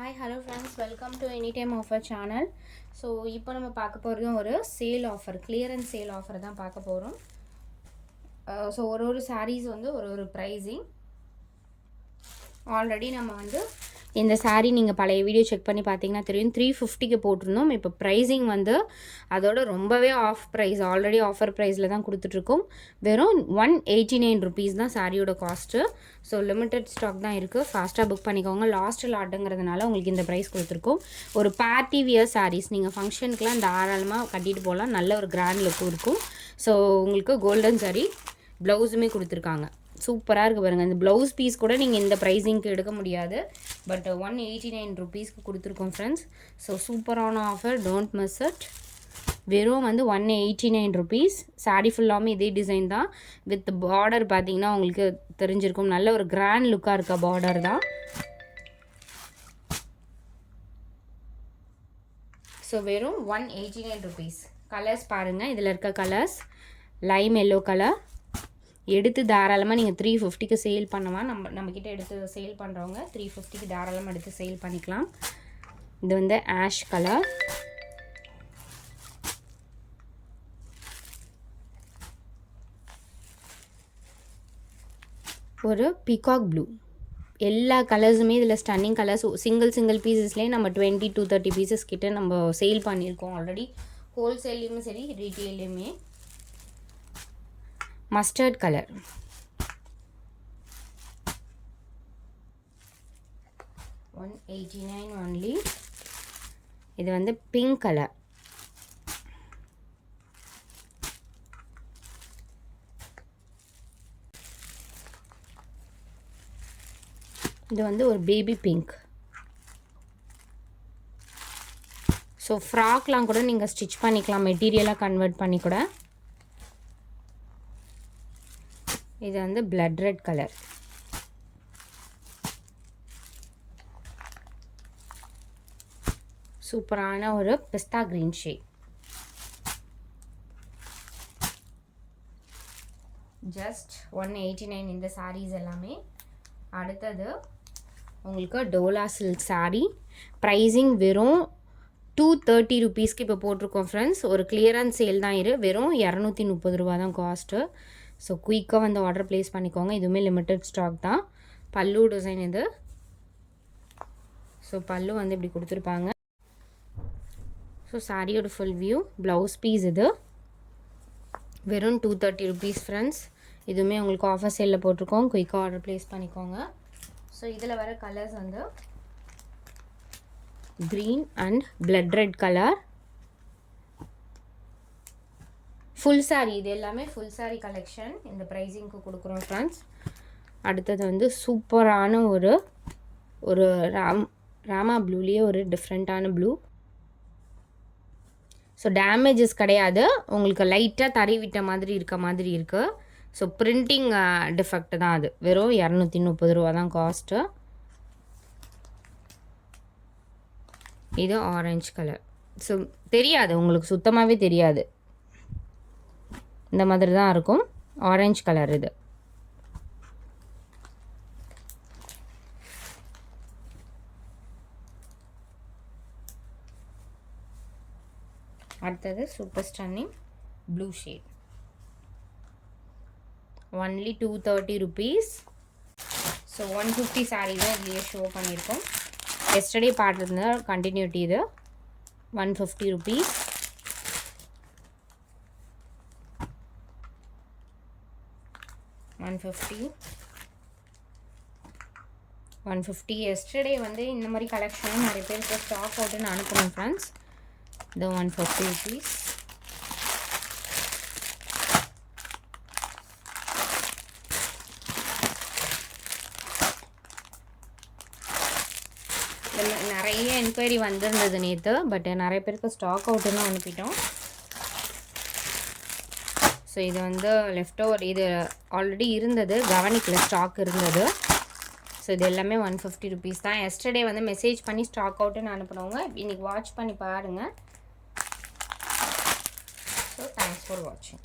Hi hello friends, welcome to any time offer channel. So இப்போ நம்ம பார்க்க போகிறதும் ஒரு sale offer, clearance sale offer தான் பார்க்க போகிறோம். ஸோ ஒரு சாரீஸ் வந்து ஒரு ப்ரைஸிங். ஆல்ரெடி நம்ம இந்த சாரீ நீங்கள் பழைய வீடியோ செக் பண்ணி பார்த்தீங்கன்னா தெரியும், 350க்கு போட்டிருந்தோம். இப்போ ப்ரைஸிங் அதோட ரொம்பவே ஆஃப் ப்ரைஸ், ஆல்ரெடி ஆஃபர் ப்ரைஸில் தான் கொடுத்துட்ருக்கோம். வெறும் 189 ருபீஸ் தான் சாரியோட காஸ்ட்டு. ஸோ லிமிட்டட் ஸ்டாக் தான் இருக்குது, ஃபாஸ்ட்டாக புக் பண்ணிக்கோங்க. லாஸ்ட் லாட்டுங்கிறதுனால உங்களுக்கு இந்த ப்ரைஸ் கொடுத்துருக்கோம். ஒரு பார்ட்டி வியர் சாரீஸ் நீங்கள் ஃபங்க்ஷனுக்குலாம் தாராளமாக கட்டிட்டு போகலாம், நல்ல ஒரு கிராண்ட் லுக்கும் இருக்கும். ஸோ உங்களுக்கு கோல்டன் சாரீ ப்ளவுஸுமே கொடுத்துருக்காங்க, சூப்பராக இருக்குது பாருங்கள். இந்த ப்ளவுஸ் பீஸ் கூட நீங்கள் இந்த ப்ரைஸிங்க்கு எடுக்க முடியாது, பட் 189 ருபீஸ்க்கு கொடுத்துருக்கோம் ஃப்ரெண்ட்ஸ். ஸோ சூப்பரான ஆஃபர், டோன்ட் மிஸ் இட். வெறும் 189 ருபீஸ். சாரீ ஃபுல்லாமே இதே டிசைன் தான், வித் பார்டர் பார்த்தீங்கன்னா உங்களுக்கு தெரிஞ்சிருக்கும், நல்ல ஒரு கிராண்ட் லுக்காக இருக்க பார்டர் தான். ஸோ வெறும் 189 ருபீஸ். கலர்ஸ் பாருங்கள், இதில் இருக்க கலர்ஸ் லைம் எல்லோ கலர். எடுத்து தாராளமாக நீங்கள் 350க்கு சேல் பண்ணலாம். நம்மக்கிட்ட எடுத்து சேல் பண்ணுறவங்க 350க்கு தாராளமாக எடுத்து சேல் பண்ணிக்கலாம். இது ஆஷ் கலர், ஒரு பீகாக் ப்ளூ. எல்லா கலர்ஸுமே இதில் ஸ்டன்னிங் கலர்ஸ். சிங்கிள் பீசஸ்லேயே நம்ம 20 to 30 பீசஸ் கிட்ட நம்ம சேல் பண்ணியிருக்கோம் ஆல்ரெடி, ஹோல்சேல்லையுமே சரி ரீட்டெயிலையுமே. Mustard colour, $189 only. இது பிங்க் கலர், இது ஒரு பேபி பிங்க். ஸோ ஃப்ராக்லாம் கூட நீங்கள் ஸ்டிச் பண்ணிக்கலாம், மெட்டீரியலாக கன்வெர்ட் பண்ணி கூட. இது பிளட் ரெட் கலர். சூப்பரான ஒரு பிஸ்தா கிரீன் ஷேட். ஜஸ்ட் 189 இந்த சாரீஸ் எல்லாமே. அடுத்தது உங்களுக்கு டோலா சில்க் சாரீ. ப்ரைஸிங் வெறும் 230 ருபீஸ்க்கு இப்போ போட்டிருக்கோம் ஃப்ரெண்ட்ஸ். ஒரு கிளியரன்ஸ் சேல் தான் வெறும் 230 ரூபா தான் காஸ்ட்டு. ஸோ குயிக்காக ஆர்டர் ப்ளேஸ் பண்ணிக்கோங்க. இதுவுமே லிமிட்டட் ஸ்டாக் தான். பல்லு டிசைன் இது. ஸோ பல்லு இப்படி கொடுத்துருப்பாங்க. ஸோ சாரியோட ஃபுல் வியூ. ப்ளவுஸ் பீஸ் இது வெறும் 230 ருபீஸ் ஃப்ரெண்ட்ஸ். இதுவுமே உங்களுக்கு ஆஃபர் சேலில் போட்டிருக்கோம், குயிக்காக ஆர்டர் ப்ளேஸ் பண்ணிக்கோங்க. ஸோ இதில் வர colours green and blood red colour. Full sari, இது எல்லாமே ஃபுல் சாரீ கலெக்ஷன். இந்த ப்ரைஸிங்க்கு கொடுக்குறோம் ஃப்ரெண்ட்ஸ். அடுத்தது சூப்பரான ஒரு ராமா ப்ளூலேயே ஒரு டிஃப்ரெண்ட்டான ப்ளூ. ஸோ டேமேஜஸ் கிடையாது, உங்களுக்கு லைட்டாக தறி விட்ட மாதிரி இருக்க மாதிரி இருக்குது. ஸோ பிரிண்டிங் டிஃபெக்ட் தான் அது. வெறும் 230 ரூபா தான் காஸ்ட்டு. இது ஆரஞ்சு கலர். ஸோ தெரியாது உங்களுக்கு, சுத்தமாகவே தெரியாது, இந்த மாதிரி தான் இருக்கும். ஆரஞ்சு கலர் இது. அடுத்தது super stunning blue shade. Only 230 rupees. So 150 sari தான் இதுலேயே ஷோ பண்ணியிருக்கோம். எஸ்டர்டே பார்த்துருந்த கண்டினியூட்டி இது. 150 ருபீஸ். $150 எஸ்டர்டே இந்த மாதிரி கலெக்ஷனும் நிறைய பேருக்கு ஸ்டாக் அவுட்டுன்னு அனுப்பணும் ஃப்ரெண்ட்ஸ். இது 150 ருபீஸ். நிறைய என்கொயரி வந்திருந்தது நேற்று, பட் நிறைய பேருக்கு ஸ்டாக் அவுட்டுன்னு அனுப்பிட்டோம். ஸோ இது லெஃப்ட் ஓவர், இது ஆல்ரெடி இருந்தது, கவனிக்கல, ஸ்டாக் இருந்தது. ஸோ இது எல்லாமே 150 ருபீஸ் தான். எஸ்டர்டே மெசேஜ் பண்ணி ஸ்டாக் அவுட்டுன்னு அனுப்புனவங்க இன்றைக்கி வாட்ச் பண்ணி பாருங்கள். ஸோ தேங்க்ஸ் ஃபார் வாட்சிங்.